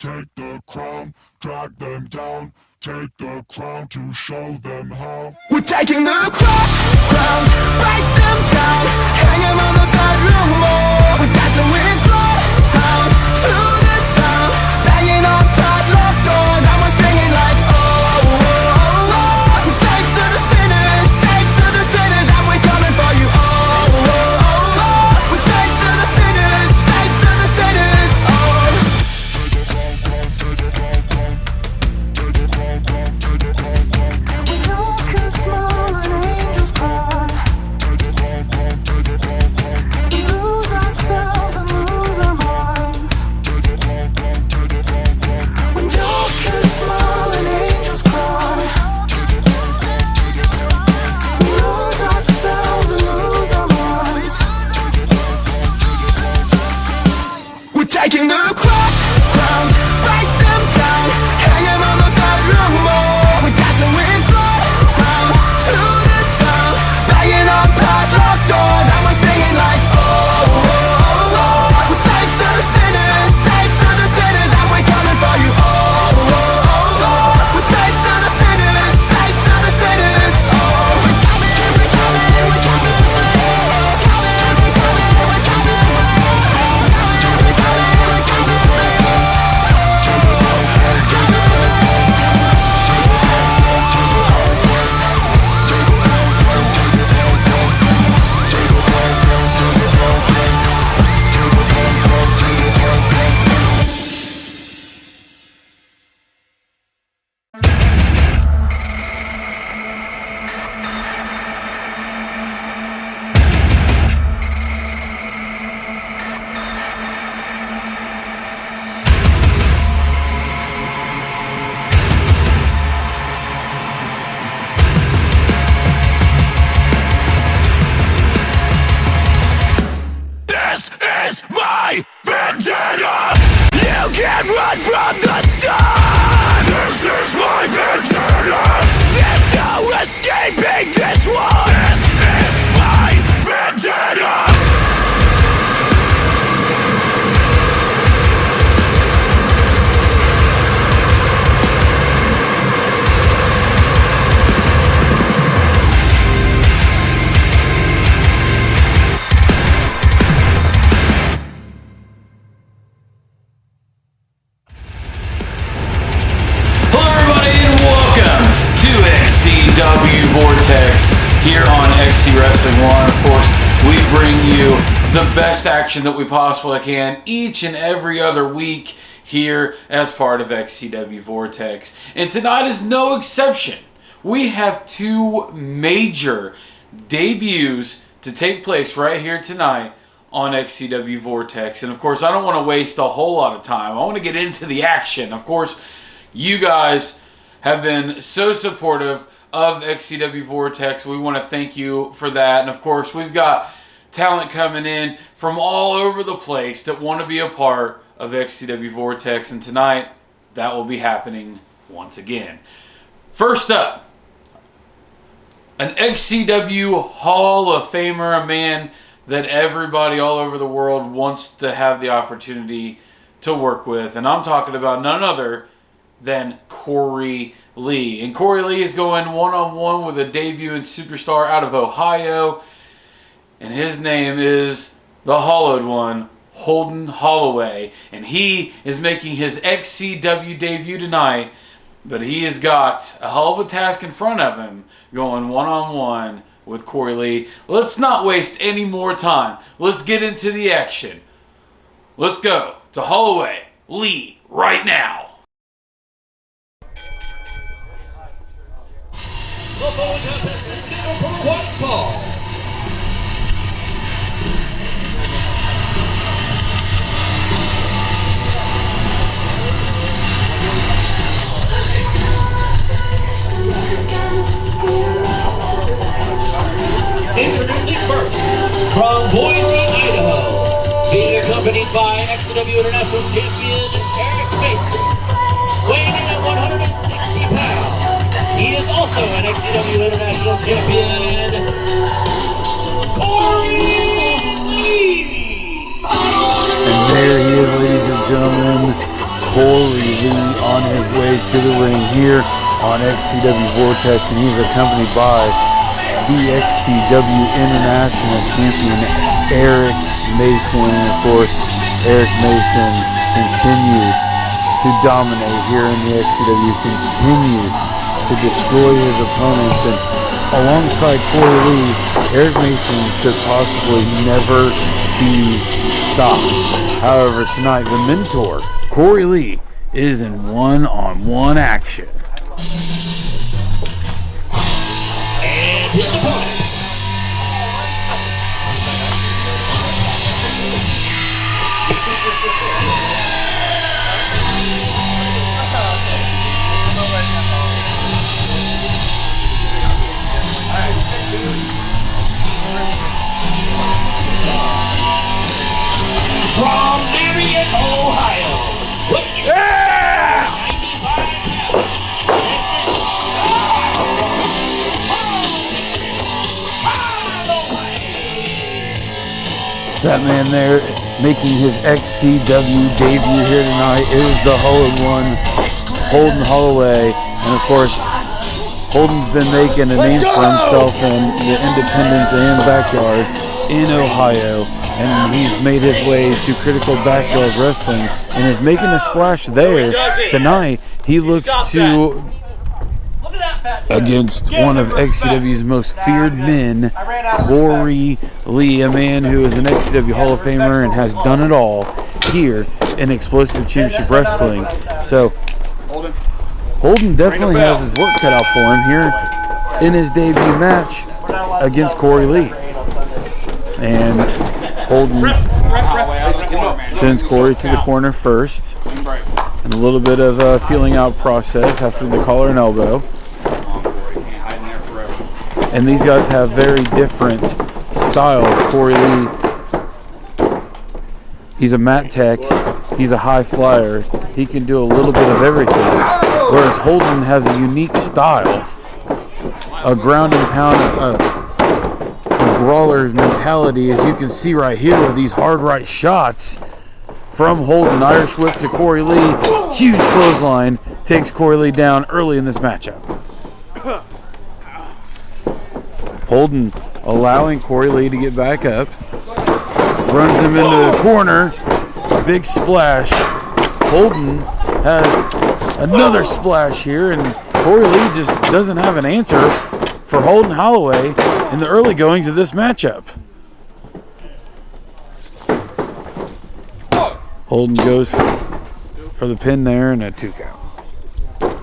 Take the crown, drag them down. Take the crown to show them how. We're taking the crowns, break them down, hang them on the bedroom wall. We're dancing with bloodhounds through the town, banging on padlocked doors, and we're singing like oh, oh, oh, oh. We're saints to the sinners, and we're coming for you. Oh, oh, oh, oh. We're saints to the sinners, oh. Take the crown, take the crown, take the crown, take the crown. When you can smile and angels cry, Take the crown, take the crown. we lose ourselves and lose our minds. Take the crown, take the crown. When you can smile and angels cry, we lose ourselves and lose our minds. We're taking the crowns, break them down, hang them on the bedroom wall. We're dancing with bloodhounds through the town, banging on padlocked doors, and we're singing like oh, oh, oh, oh. We're saints to the sinners, and we're coming for you. Oh, oh, oh, oh. We're saints to the sinners, oh. We're coming for you. We're coming for you. We're coming for you. We're coming for you. This is my vendetta. You can't run from the storm. This is my vendetta. There's no escaping this one. This is my vendetta. Hello everybody and welcome to XCW Vortex here on XC Wrestling 1. Of course, we bring you the best action that we possibly can each and every other week here as part of XCW Vortex. And tonight is no exception. We have two major debuts to take place right here tonight on XCW Vortex. And of course, I don't want to waste a whole lot of time. I want to get into the action. Of course, you guys have been so supportive of XCW Vortex. We want to thank you for that. And of course, we've got talent coming in from all over the place that want to be a part of XCW Vortex. And tonight, that will be happening once again. First up, an XCW Hall of Famer, a man that everybody all over the world wants to have the opportunity to work with. And I'm talking about none other than Corey Lee. And Corey Lee is going one-on-one with a debuting superstar out of Ohio. And his name is the Hollowed One, Holden Holloway. And he is making his XCW debut tonight. But he has got a hell of a task in front of him going one-on-one with Corey Lee. Let's not waste any more time. Let's get into the action. Let's go to Holloway Lee right now. The following contest is scheduled for one fall. Introducing first, from Boise, Idaho, being accompanied by XCW International Champion Eric Mason, weighing in at 160 pounds. He is also an XCW International Champion, Corey Lee. And there he is, ladies and gentlemen, Corey Corey Lee on his way to the ring here on XCW Vortex, and he's accompanied by the XCW International Champion Eric Mason. And of course, Eric Mason continues to dominate here in the XCW, continues to destroy his opponents, and alongside Corey Lee, Eric Mason could possibly never be stopped. However, tonight the mentor, Corey Lee, is in one-on-one action. And his opponent. From Marion, Ohio. Yeah! That man there making his XCW debut here tonight is the Holden Holloway. And of course, Holden's been making a name for himself in the independents and backyard in Ohio. And he's made his way to Critical Backyard Wrestling and is making a splash there. Tonight, he looks to against one of XCW's most feared men, Corey Lee, a man who is an XCW Hall of Famer and has done it all here in Explosive Championship Wrestling. So, Holden definitely has his work cut out for him here in his debut match against Corey Lee. And Holden sends Corey to the corner first, and a little bit of a feeling out process after the collar and elbow. And these guys have very different styles. Corey Lee, he's a mat tech, he's a high flyer, he can do a little bit of everything. Whereas Holden has a unique style, a ground and pound, a brawler's mentality, as you can see right here with these hard right shots from Holden. Irish whip to Corey Lee, huge clothesline, takes Corey Lee down early in this matchup. Holden allowing Corey Lee to get back up, runs him into the corner, big splash. Holden has another splash here, and Corey Lee just doesn't have an answer for Holden Holloway in the early goings of this matchup. Holden goes for the pin there and a 2 count.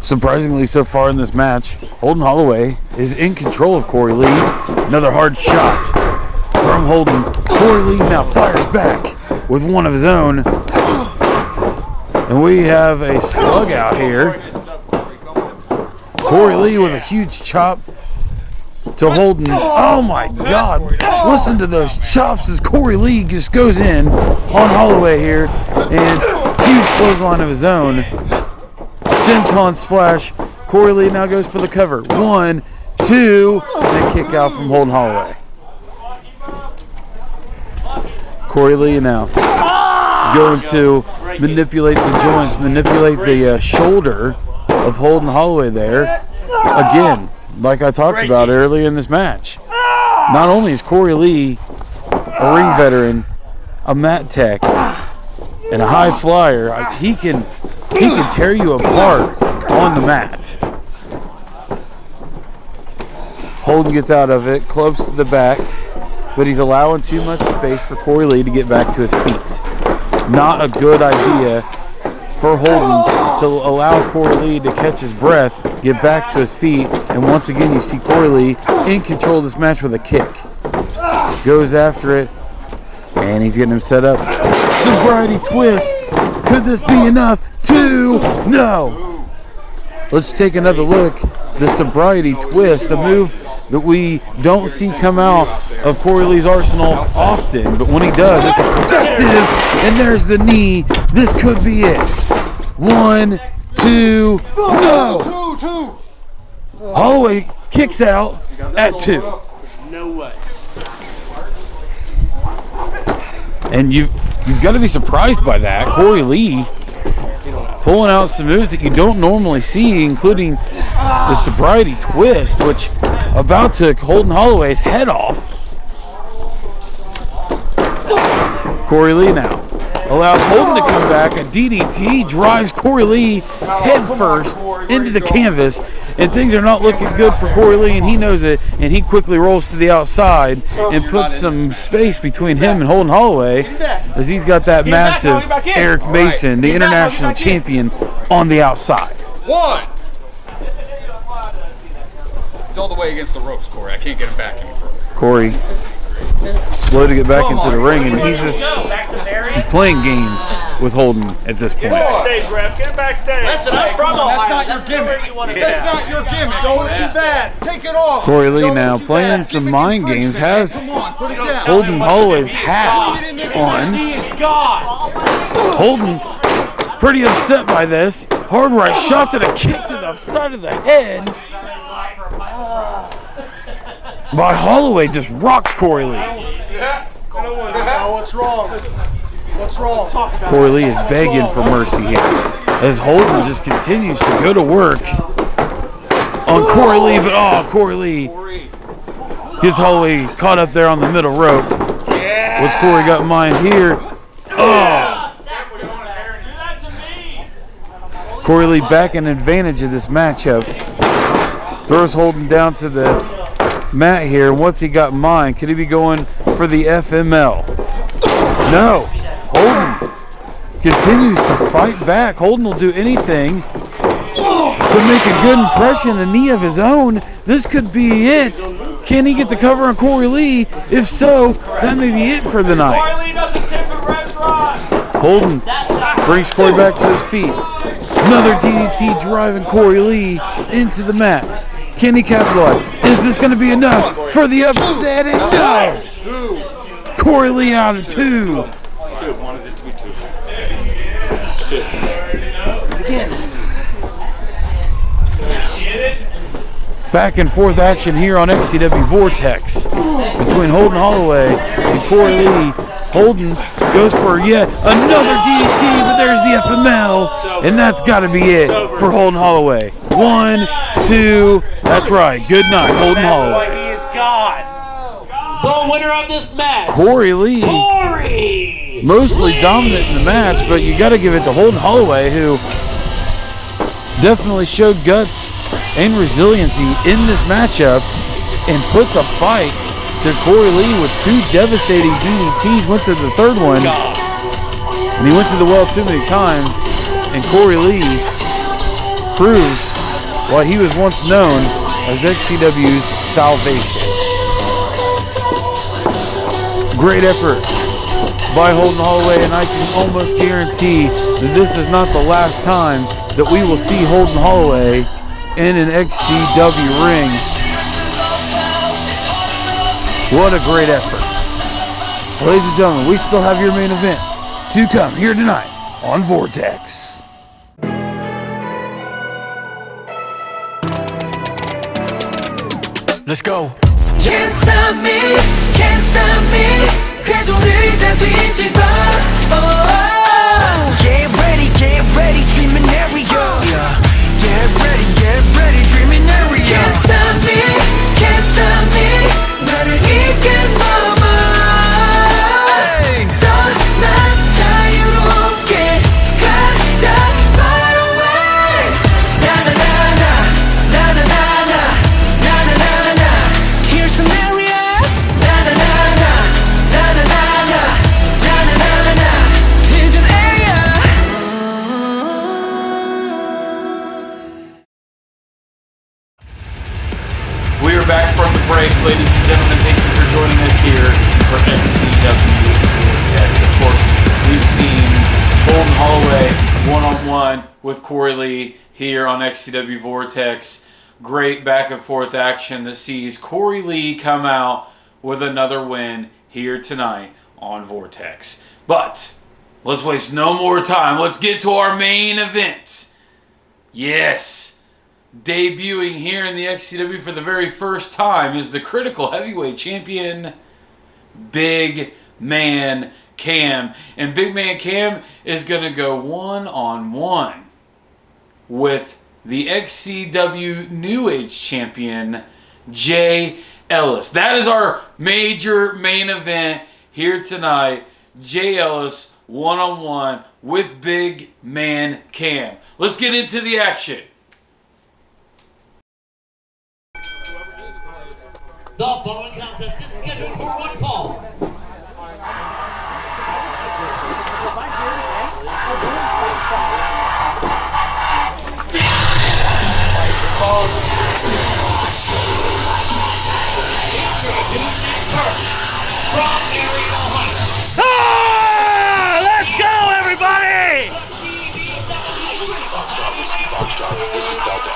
Surprisingly, so far in this match, Holden Holloway is in control of Corey Lee. Another hard shot from Holden. Corey Lee now fires back with one of his own. And we have a slug out here. Corey Lee with a huge chop to Holden. Oh my God. Listen to those chops as Corey Lee just goes in on Holloway here. And huge clothesline of his own. Senton splash. Corey Lee now goes for the cover. 1, 2, and a kick out from Holden Holloway. Corey Lee now going to manipulate the joints, manipulate the shoulder of Holden Holloway there. Again, like I talked about earlier in this match. Not only is Corey Lee a ring veteran, a mat tech, and a high flyer, he can tear you apart on the mat. Holden gets out of it, close to the back, but he's allowing too much space for Corey Lee to get back to his feet. Not a good idea for Holden to allow Corey Lee to catch his breath, get back to his feet, and once again you see Corey Lee in control of this match with a kick. Goes after it, and he's getting him set up. Sobriety twist. Could this be enough? 2, no. Let's take another look. The sobriety twist, a move that we don't see come out of Corey Lee's arsenal often, but when he does, it's effective. And there's the knee. This could be it. 1, 2, no. Holloway kicks out at 2. No way. And you've got to be surprised by that. Corey Lee pulling out some moves that you don't normally see, including the sobriety twist, which about took Holden Holloway's head off. Corey Lee now allows Holden to come back. A DDT drives Corey Lee head first into the canvas, and things are not looking good for Corey Lee, and he knows it, and he quickly rolls to the outside and puts some space between him and Holden Holloway, as he's got that massive Eric Mason, the international champion, on the outside. One. He's all the way against the ropes, Corey. I can't get him back any further. Corey slow to get back into the ring, and he's playing games with Holden at this point. Backstage, ref. Get backstage. Listen, I'm from Ohio. That's not your gimmick. You want to That's not your gimmick. Don't do that. Take it off. Corey Lee now playing some mind games, has Holden Holloway's hat on. He is gone. Holden pretty upset by this. Hard right shots and a kick to the side of the head by Holloway, just rocks Corey Lee. What's wrong? What's wrong? Corey Lee is begging for mercy here, as Holden just continues to go to work on Corey Lee, but Corey Lee gets Holloway caught up there on the middle rope. What's Corey got in mind here? Corey Lee back in advantage of this matchup. Throws Holden down to the mat here. What's he got in mind? Could he be going for the FML? No. Holden continues to fight back. Holden will do anything to make a good impression, a knee of his own. This could be it. Can he get the cover on Corey Lee? If so, that may be it for the night. Corey Lee doesn't tip at restaurants. Holden brings Corey back to his feet. Another DDT driving Corey Lee into the mat. Can he capitalize? Is this going to be enough for the upset? And no! Corey Lee out of 2. Back and forth action here on XCW Vortex between Holden Holloway and Corey Lee. Holden goes for yet another DDT, but there's the FML, and that's got to be it for Holden Holloway. 1, 2, that's right. Good night, Holden Holloway. He is gone. The winner of this match, Corey Lee, Corey mostly Lee. dominant in the match, but you got to give it to Holden Holloway, who definitely showed guts and resiliency in this matchup and put the fight to Corey Lee with 2 devastating DDTs. Went to the third one, and he went to the well too many times, and Corey Lee proves why he was once known as XCW's salvation. Great effort by Holden Holloway, and I can almost guarantee that this is not the last time that we will see Holden Holloway in an XCW ring. What a great effort. Ladies and gentlemen, we still have your main event to come here tonight on Vortex. Let's go. Can't stop me, can't stop me. 궤도를 다 뒤집어. Get ready, dreaming area. Get ready, dreaming area. Can't stop me, can't stop me. 나를 이끈 마음은 떠나 자유롭게 가자 far away. 나나나나 나나나나 나나나나. Here's an area. 나나나나 나나나나 나나나나. Here's an area. We are back from the break, ladies and gentlemen. Thank you for joining us here for XCW Vortex. Of course, we've seen Holden Holloway one-on-one with Corey Lee here on XCW Vortex. Great back and forth action that sees Corey Lee come out with another win here tonight on Vortex. But let's waste no more time. Let's get to our main event. Yes. Debuting here in the XCW for the very first time is the Critical Heavyweight Champion, Big Man Cam. And Big Man Cam is going to go one-on-one with the XCW New Age champion, Jay Ellis. That is our major main event here tonight. Jay Ellis one-on-one with Big Man Cam. Let's get into the action. The following contest is scheduled for one fall. Let's go, everybody! This is Delta.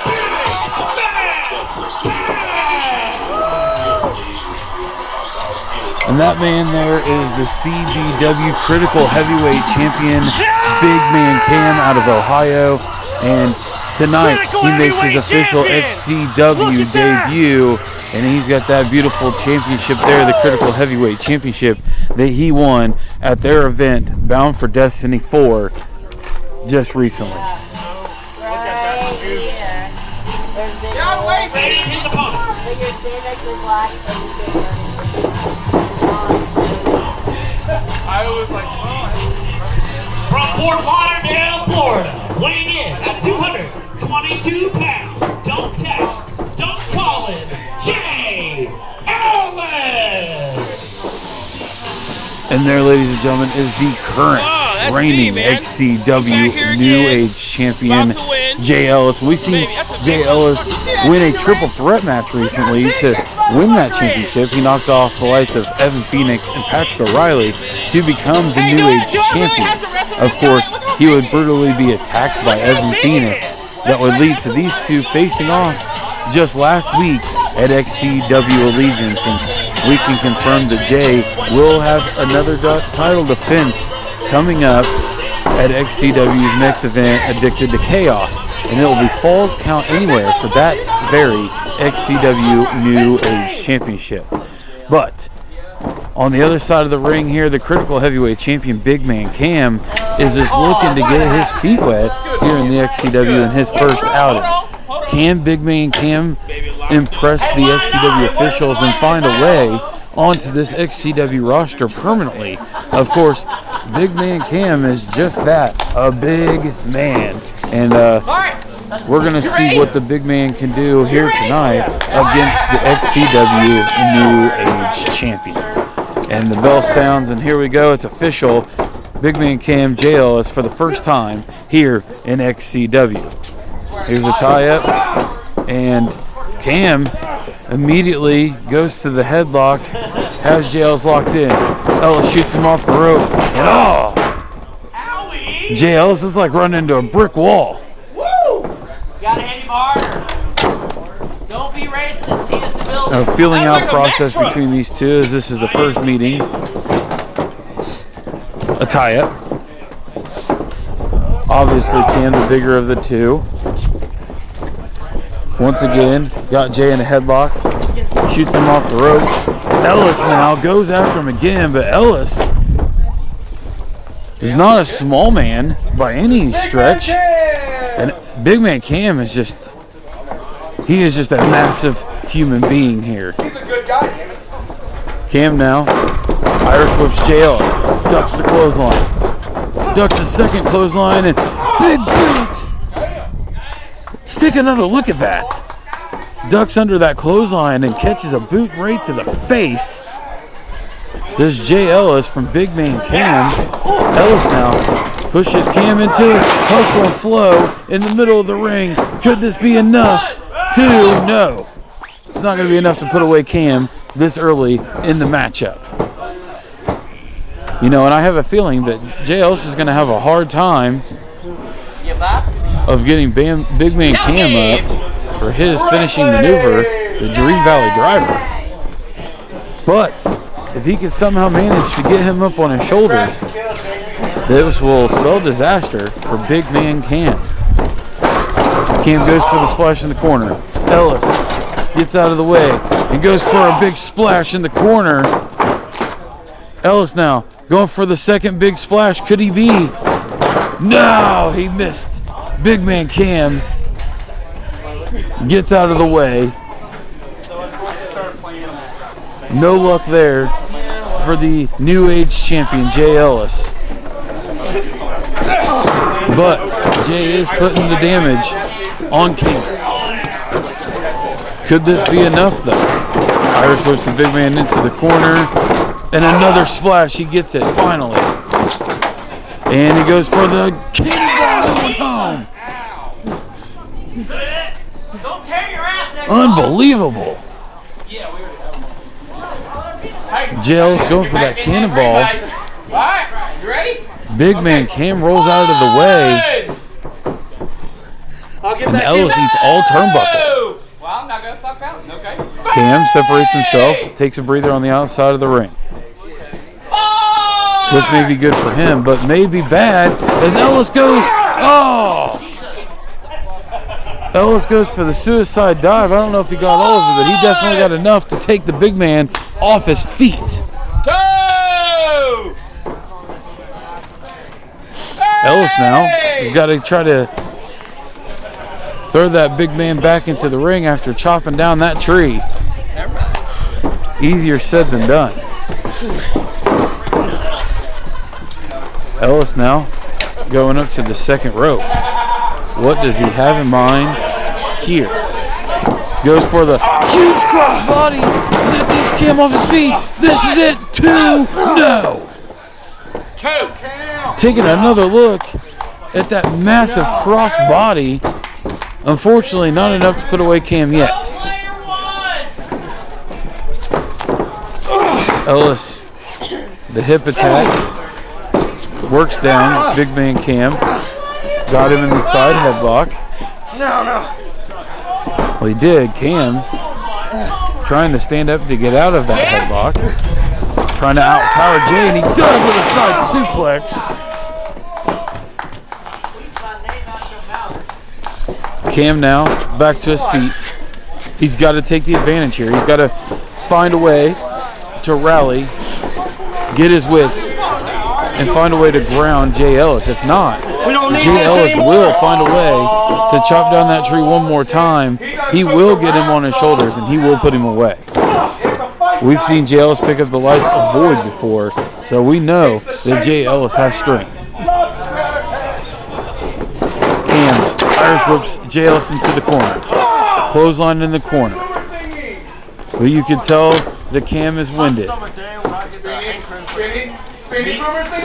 And that man there is the CBW Critical Heavyweight Champion, Big Man Cam out of Ohio. And tonight he makes his official XCW debut. And he's got that beautiful championship there, the Critical Heavyweight Championship that he won at their event, Bound for Destiny 4, just recently. Right here. There's Big Get out of the way, baby! His opponent. But your spandex is black, so you take I was like, From Fort Lauderdale, Florida, weighing in at 222 pounds. Don't text, don't call him, Jay Ellis! And there, ladies and gentlemen, is the current reigning XCW New Age champion, Jay Ellis. We've seen Jay Ellis win a triple threat match recently to win that championship. He knocked off the likes of Evan Phoenix and Patrick O'Reilly to become the New Age champion. Of course, he would brutally be attacked by Evan Phoenix. That would lead to these two facing off just last week at XCW Allegiance. And we can confirm that Jay will have another title defense coming up at XCW's next event, Addicted to Chaos. And it will be Falls Count Anywhere for that very XCW New Age Championship. But on the other side of the ring here, the Critical Heavyweight Champion, Big Man Cam, is just looking to get his feet wet here in the XCW in his first outing. Can Big Man Cam impress the XCW officials and find a way onto this XCW roster permanently? Of course, Big Man Cam is just that, a big man. And we're going to see what the big man can do here tonight against the XCW New Age champion. And the bell sounds, and here we go. It's official. Big Man Cam, Jay Ellis for the first time here in XCW. Here's a tie-up, and Cam immediately goes to the headlock, has Jay Ellis locked in. Ellis shoots him off the rope, and Jay Ellis is like running into a brick wall. Woo! Gotta hit him harder. Don't be racist. He is the building. A feeling out process between these two as this is the first meeting. A tie-up. Obviously, Cam the bigger of the two. Once again, got Jay in a headlock. Shoots him off the ropes. Ellis now goes after him again, but Ellis is not a small man by any stretch. And Big Man Cam is just, he is just a massive human being here. He's a good guy, damn it. Cam now, Irish whips Jay Ellis, ducks the clothesline. Ducks a second clothesline and big boot. Let's take another look at that. Ducks under that clothesline and catches a boot right to the face. There's Jay Ellis from Big Man Cam. Ellis now pushes Cam into it. Hustle and flow in the middle of the ring. Could this be enough to? No. It's not going to be enough to put away Cam this early in the matchup. You know, and I have a feeling that Jay Ellis is going to have a hard time of getting Big Man Cam up for his finishing maneuver, the Dream Valley Driver. But if he could somehow manage to get him up on his shoulders, this will spell disaster for Big Man Cam. Cam goes for the splash in the corner. Ellis gets out of the way and goes for a big splash in the corner. Ellis now going for the second big splash. Could he be? No, he missed. Big man Cam gets out of the way. No luck there for the New Age champion, Jay Ellis. But Jay is putting the damage on Cam. Could this be enough, though? Irish whips the big man into the corner. And another splash. He gets it, finally. And he goes for the cannonball home. Don't tear your ass. Unbelievable. Jail's going for that cannonball. Alright, you ready? Big man Cam rolls out of the way. And Ellis eats all turnbuckle. Well, I'm not gonna fuck out. Okay. Cam separates himself, takes a breather on the outside of the ring. This may be good for him, but may be bad as Ellis goes. Oh! Ellis goes for the suicide dive. I don't know if he got all of it, but he definitely got enough to take the big man off his feet. Ellis now has got to try to throw that big man back into the ring after chopping down that tree. Easier said than done. Ellis now going up to the second rope. What does he have in mind here? Goes for the huge cross body that takes Cam off his feet. This is it. 2. No. Taking another look at that massive cross body. Unfortunately, not enough to put away Cam yet. Ellis, the hip attack, works down big man Cam. Got him in the side headlock. Well, he did. Cam trying to stand up to get out of that headlock. Trying to outpower Jay, and he does with a side suplex. Cam now back to his feet. He's got to take the advantage here. He's got to find a way to rally, get his wits, and find a way to ground Jay Ellis. If not, Jay Ellis will find a way to chop down that tree one more time. He will get him on his shoulders, and he will put him away. We've seen Jay Ellis pick up the lights of Void before, so we know that Jay Ellis has strength. Cam Irish whips Jay Ellis into the corner. Clothesline in the corner. But you can tell that Cam is winded.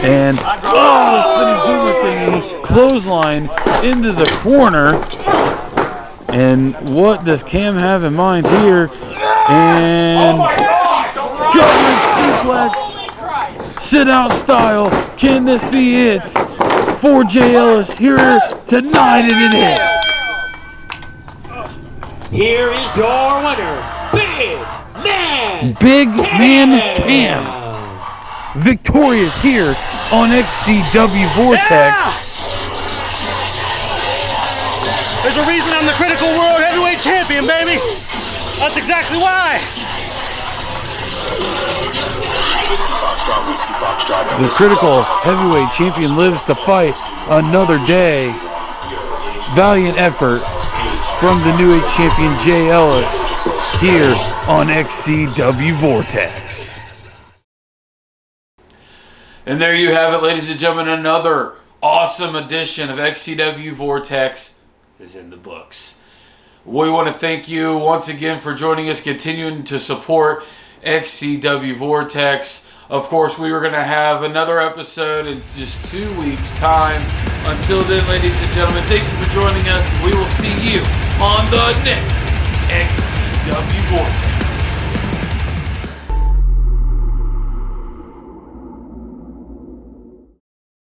And the spinning boomer thingy, clothesline into the corner. And what does Cam have in mind here? And government suplex, sit out style. Can this be it for Jay Ellis here tonight? And it is. Here is your winner, Big Man Cam. Victorious here on XCW Vortex. There's a reason I'm the Critical World Heavyweight Champion, baby. That's exactly why. The Critical Heavyweight Champion lives to fight another day. Valiant effort from the New Age Champion Jay Ellis here on XCW Vortex. And there you have it, ladies and gentlemen. Another awesome edition of XCW Vortex is in the books. We want to thank you once again for joining us, continuing to support XCW Vortex. Of course, we were going to have another episode in just 2 weeks' time. Until then, ladies and gentlemen, thank you for joining us. We will see you on the next XCW Vortex.